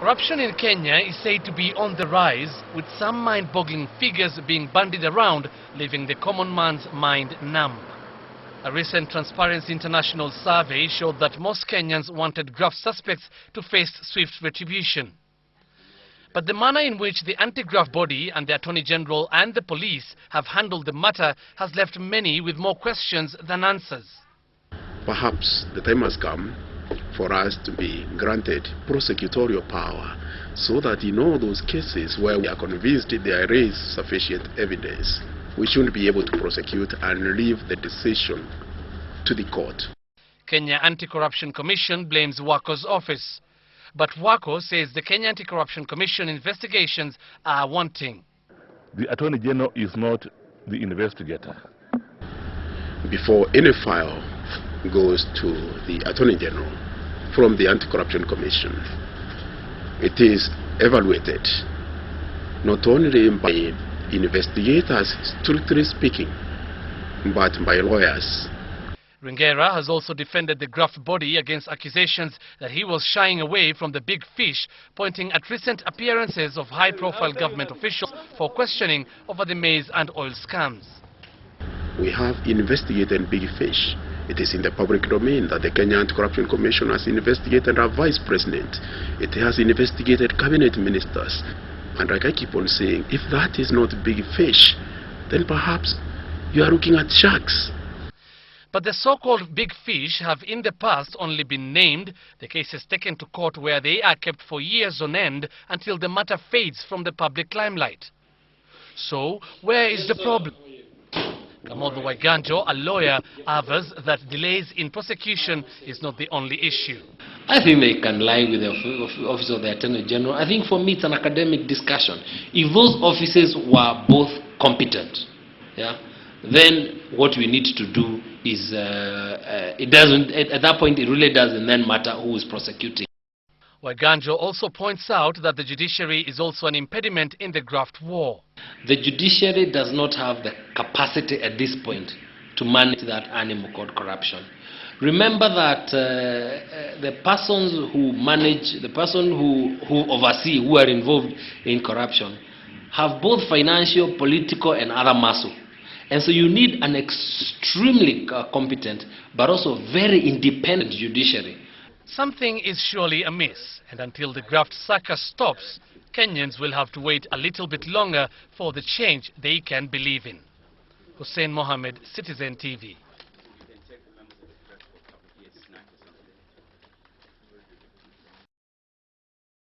Corruption in Kenya is said to be on the rise, with some mind-boggling figures being bandied around, leaving the common man's mind numb. A recent Transparency International survey showed that most Kenyans wanted graft suspects to face swift retribution. But the manner in which the anti-graft body and the Attorney General and the police have handled the matter has left many with more questions than answers. Perhaps the time has come for us to be granted prosecutorial power so that in all those cases where we are convinced there is sufficient evidence, we shouldn't be able to prosecute and leave the decision to the court. Kenya Anti-Corruption Commission blames WACO's office. But WACO says the Kenya Anti-Corruption Commission investigations are wanting. The Attorney General is not the investigator. Before any file goes to the Attorney General from the Anti-Corruption Commission, it is evaluated not only by investigators, strictly speaking, but by lawyers. Ringera has also defended the graft body against accusations that he was shying away from the big fish, pointing at recent appearances of high-profile government officials for questioning over the maize and oil scams. We have investigated big fish. It is in the public domain that the Kenya Anti-Corruption Commission has investigated our Vice President. It has investigated cabinet ministers. And like I keep on saying, if that is not big fish, then perhaps you are looking at sharks. But the so-called big fish have in the past only been named, the cases taken to court where they are kept for years on end until the matter fades from the public limelight. So, where is the problem? Kamodo Waiganjo, a lawyer, avers that delays in prosecution is not the only issue. I think they can lie with the office of the Attorney General. I think for me it's an academic discussion. If those offices were both competent, then what we need to do is, it doesn't, at that point it really doesn't then matter who is prosecuting. Waiganjo also points out that the judiciary is also an impediment in the graft war. The judiciary does not have the capacity at this point to manage that animal called corruption. Remember that the persons who manage, the person who oversee, who are involved in corruption, have both financial, political and other muscle. And so you need an extremely competent but also very independent judiciary. Something is surely amiss, and until the graft circus stops, Kenyans will have to wait a little bit longer for the change they can believe in. Hussein Mohammed, Citizen TV.